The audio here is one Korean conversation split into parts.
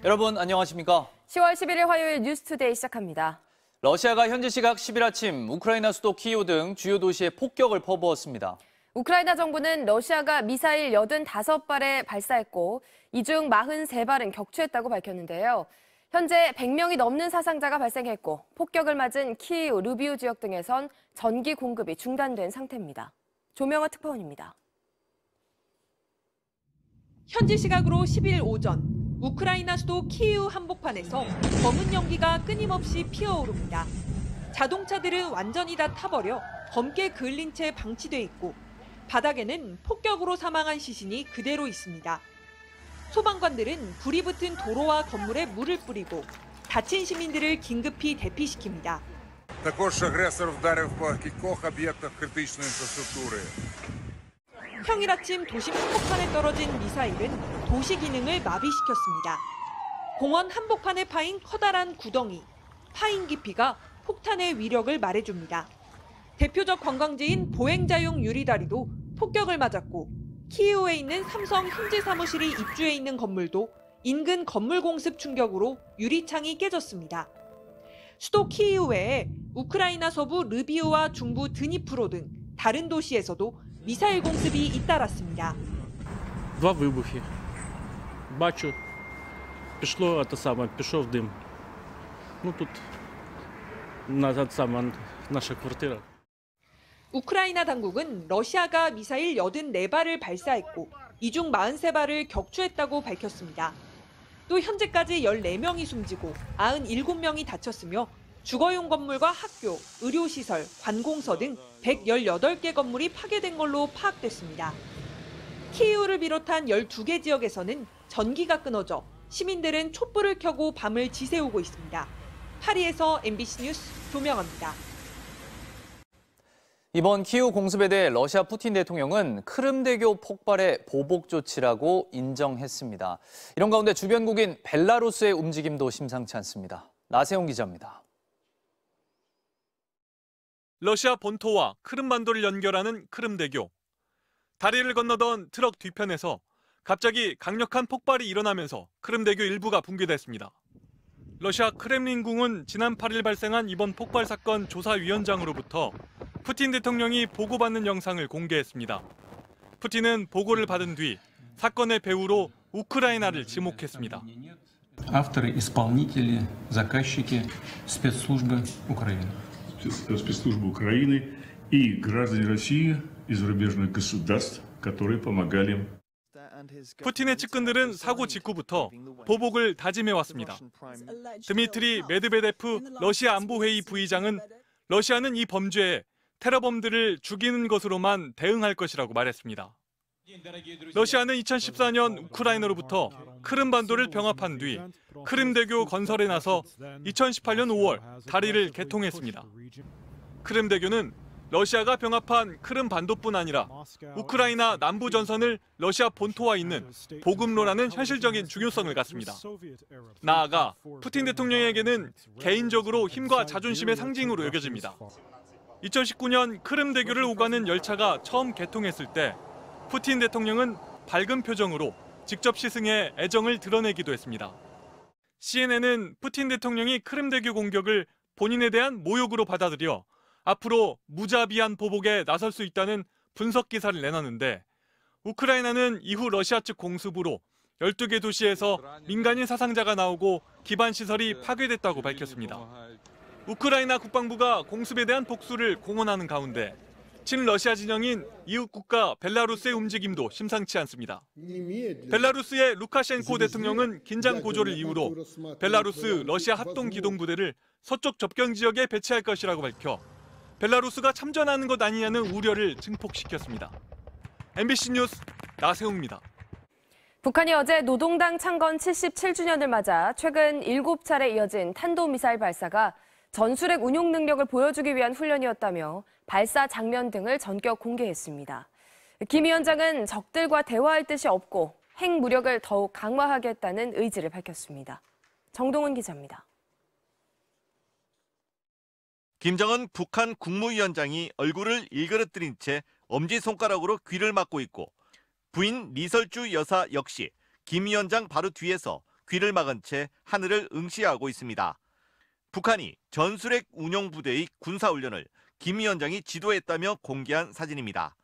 여러분 안녕하십니까? 10월 11일 화요일 뉴스투데이 시작합니다. 러시아가 현지 시각 10일 아침 우크라이나 수도 키이우 등 주요 도시에 폭격을 퍼부었습니다. 우크라이나 정부는 러시아가 미사일 85발을 발사했고 이 중 43발은 격추했다고 밝혔는데요. 현재 100명이 넘는 사상자가 발생했고 폭격을 맞은 키이우, 르비우 지역 등에선 전기 공급이 중단된 상태입니다. 조명화 특파원입니다. 현지 시각으로 10일 오전 우크라이나 수도 키이우 한복판에서 검은 연기가 끊임없이 피어오릅니다. 자동차들은 완전히 다 타버려 검게 그을린 채 방치돼 있고 바닥에는 폭격으로 사망한 시신이 그대로 있습니다. 소방관들은 불이 붙은 도로와 건물에 물을 뿌리고 다친 시민들을 긴급히 대피시킵니다. Також агресор вдарив по кількох об'єктах критичної інфраструктури. 평일 아침 도심 한복판에 떨어진 미사일은 도시 기능을 마비시켰습니다. 공원 한복판에 파인 커다란 구덩이, 파인 깊이가 폭탄의 위력을 말해줍니다. 대표적 관광지인 보행자용 유리다리도 폭격을 맞았고 키이우에 있는 삼성 현지 사무실이 입주해 있는 건물도 인근 건물 공습 충격으로 유리창이 깨졌습니다. 수도 키이우 외에 우크라이나 서부 르비우와 중부 드니프로 등 다른 도시에서도 미사일 공습이 잇따랐습니다. Два вибухи. Бачу, пішов дим. Тут наша квартира. 우크라이나 당국은 러시아가 미사일 84발을 발사했고 이 중 43발을 격추했다고 밝혔습니다. 또 현재까지 14명이 숨지고 97명이 다쳤으며 주거용 건물과 학교, 의료시설, 관공서 등 118개 건물이 파괴된 걸로 파악됐습니다. 키이우를 비롯한 12개 지역에서는 전기가 끊어져 시민들은 촛불을 켜고 밤을 지새우고 있습니다. 파리에서 MBC 뉴스 조명화입니다. 이번 키이우 공습에 대해 러시아 푸틴 대통령은 크림대교 폭발의 보복 조치라고 인정했습니다. 이런 가운데 주변국인 벨라루스의 움직임도 심상치 않습니다. 나세용 기자입니다. 러시아 본토와 크림반도를 연결하는 크림대교. 다리를 건너던 트럭 뒤편에서 갑자기 강력한 폭발이 일어나면서 크림대교 일부가 붕괴됐습니다. 러시아 크렘린궁은 지난 8일 발생한 이번 폭발 사건 조사위원장으로부터 푸틴 대통령이 보고받는 영상을 공개했습니다. 푸틴은 보고를 받은 뒤 사건의 배후로 우크라이나를 지목했습니다. авторы, исполнители, заказчики, спецслужбы Украины. спецслужбы Украины и граждане России и зарубежных государств, которые помогали им. 푸틴의 측근들은 사고 직후부터 보복을 다짐해왔습니다. 드미트리 메드베데프 러시아 안보회의 부의장은 러시아는 이 범죄에 테러범들을 죽이는 것으로만 대응할 것이라고 말했습니다. 러시아는 2014년 우크라이나로부터 크림반도를 병합한 뒤 크림대교 건설에 나서 2018년 5월 다리를 개통했습니다. 크림대교는 러시아가 병합한 크림반도뿐 아니라 우크라이나 남부 전선을 러시아 본토와 있는 보급로라는 현실적인 중요성을 갖습니다. 나아가 푸틴 대통령에게는 개인적으로 힘과 자존심의 상징으로 여겨집니다. 2019년 크림대교를 오가는 열차가 처음 개통했을 때 푸틴 대통령은 밝은 표정으로 직접 시승해 애정을 드러내기도 했습니다. CNN은 푸틴 대통령이 크림대교 공격을 본인에 대한 모욕으로 받아들여 앞으로 무자비한 보복에 나설 수 있다는 분석 기사를 내놨는데 우크라이나는 이후 러시아 측 공습으로 12개 도시에서 민간인 사상자가 나오고 기반 시설이 파괴됐다고 밝혔습니다. 우크라이나 국방부가 공습에 대한 복수를 공언하는 가운데 친러시아 진영인 이웃 국가 벨라루스의 움직임도 심상치 않습니다. 벨라루스의 루카셴코 대통령은 긴장 고조를 이유로 벨라루스 러시아 합동기동부대를 서쪽 접경 지역에 배치할 것이라고 밝혀 벨라루스가 참전하는 것 아니냐는 우려를 증폭시켰습니다. MBC 뉴스 나세웅입니다. 북한이 어제 노동당 창건 77주년을 맞아 최근 7차례 이어진 탄도미사일 발사가 전술핵 운용 능력을 보여주기 위한 훈련이었다며 발사 장면 등을 전격 공개했습니다. 김 위원장은 적들과 대화할 뜻이 없고 핵 무력을 더욱 강화하겠다는 의지를 밝혔습니다. 정동훈 기자입니다. 김정은 북한 국무위원장이 얼굴을 일그러뜨린 채 엄지손가락으로 귀를 막고 있고 부인 리설주 여사 역시 김 위원장 바로 뒤에서 귀를 막은 채 하늘을 응시하고 있습니다. 북한이 전술핵 운용 부대의 군사훈련을 김 위원장이 지도했다며 공개한 사진입니다.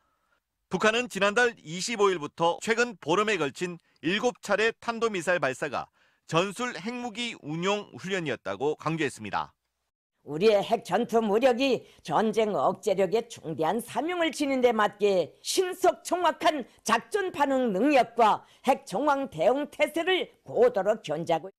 북한은 지난달 25일부터 최근 보름에 걸친 7차례 탄도미사일 발사가 전술 핵무기 운용 훈련이었다고 강조했습니다. 우리의 핵 전투 무력이 전쟁 억제력에 중대한 사명을 지닌 데 맞게 신속 정확한 작전 반응 능력과 핵 정황 대응 태세를 고도로 견지하고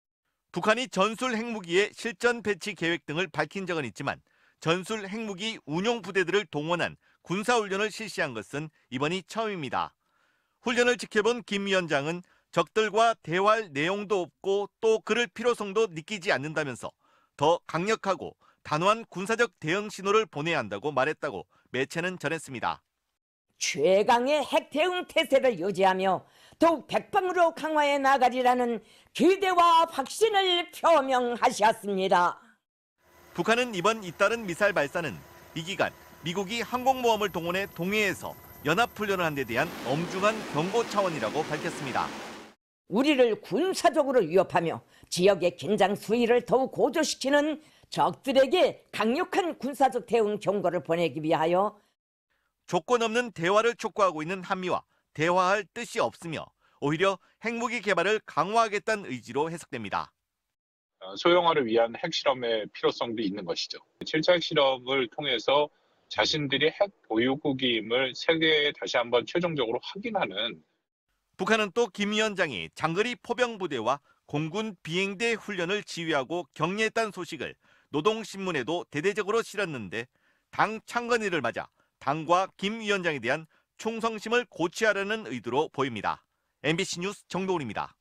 북한이 전술 핵무기의 실전 배치 계획 등을 밝힌 적은 있지만 전술 핵무기 운용 부대들을 동원한 군사훈련을 실시한 것은 이번이 처음입니다. 훈련을 지켜본 김 위원장은 적들과 대화할 내용도 없고 또 그럴 필요성도 느끼지 않는다면서 더 강력하고 단호한 군사적 대응 신호를 보내야 한다고 말했다고 매체는 전했습니다. 최강의 핵 대응 태세를 유지하며 더욱 백방으로 강화해 나가리라는 기대와 확신을 표명하셨습니다. 북한은 이번 잇따른 미사일 발사는 이 기간 미국이 항공모함을 동원해 동해에서 연합훈련을 한 데 대한 엄중한 경고 차원이라고 밝혔습니다. 우리를 군사적으로 위협하며 지역의 긴장 수위를 더욱 고조시키는 적들에게 강력한 군사적 대응 경고를 보내기 위하여 조건 없는 대화를 촉구하고 있는 한미와 대화할 뜻이 없으며 오히려 핵무기 개발을 강화하겠다는 의지로 해석됩니다. 소형화를 위한 핵실험의 필요성도 있는 것이죠. 7차 핵실험을 통해서 자신들이 핵 보유국임을 세계에 다시 한번 최종적으로 확인하는. 북한은 또 김 위원장이 장거리 포병부대와 공군 비행대 훈련을 지휘하고 격려했다는 소식을 노동신문에도 대대적으로 실었는데 당 창건일을 맞아 당과 김 위원장에 대한 충성심을 고취하려는 의도로 보입니다. MBC 뉴스 정도훈입니다.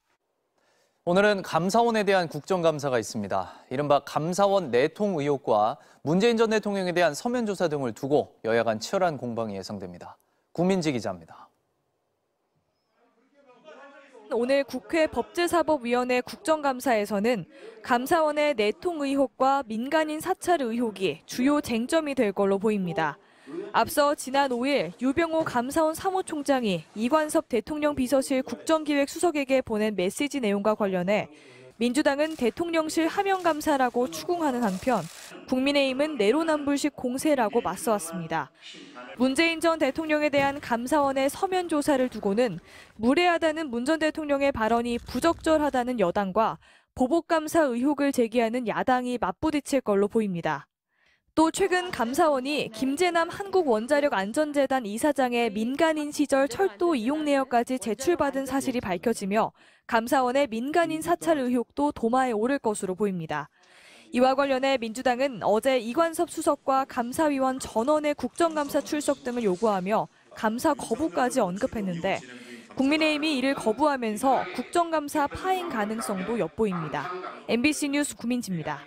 오늘은 감사원에 대한 국정감사가 있습니다. 이른바 감사원 내통 의혹과 문재인 전 대통령에 대한 서면 조사 등을 두고 여야 간 치열한 공방이 예상됩니다. 구민지 기자입니다. 오늘 국회 법제사법위원회 국정감사에서는 감사원의 내통 의혹과 민간인 사찰 의혹이 주요 쟁점이 될 걸로 보입니다. 앞서 지난 5일 유병호 감사원 사무총장이 이관섭 대통령 비서실 국정기획수석에게 보낸 메시지 내용과 관련해 민주당은 대통령실 하명감사라고 추궁하는 한편 국민의힘은 내로남불식 공세라고 맞서왔습니다. 문재인 전 대통령에 대한 감사원의 서면 조사를 두고는 무례하다는 문 전 대통령의 발언이 부적절하다는 여당과 보복감사 의혹을 제기하는 야당이 맞부딪힐 걸로 보입니다. 또 최근 감사원이 김재남 한국원자력안전재단 이사장의 민간인 시절 철도 이용 내역까지 제출받은 사실이 밝혀지며 감사원의 민간인 사찰 의혹도 도마에 오를 것으로 보입니다. 이와 관련해 민주당은 어제 이관섭 수석과 감사위원 전원의 국정감사 출석 등을 요구하며 감사 거부까지 언급했는데 국민의힘이 이를 거부하면서 국정감사 파행 가능성도 엿보입니다. MBC 뉴스 구민지입니다.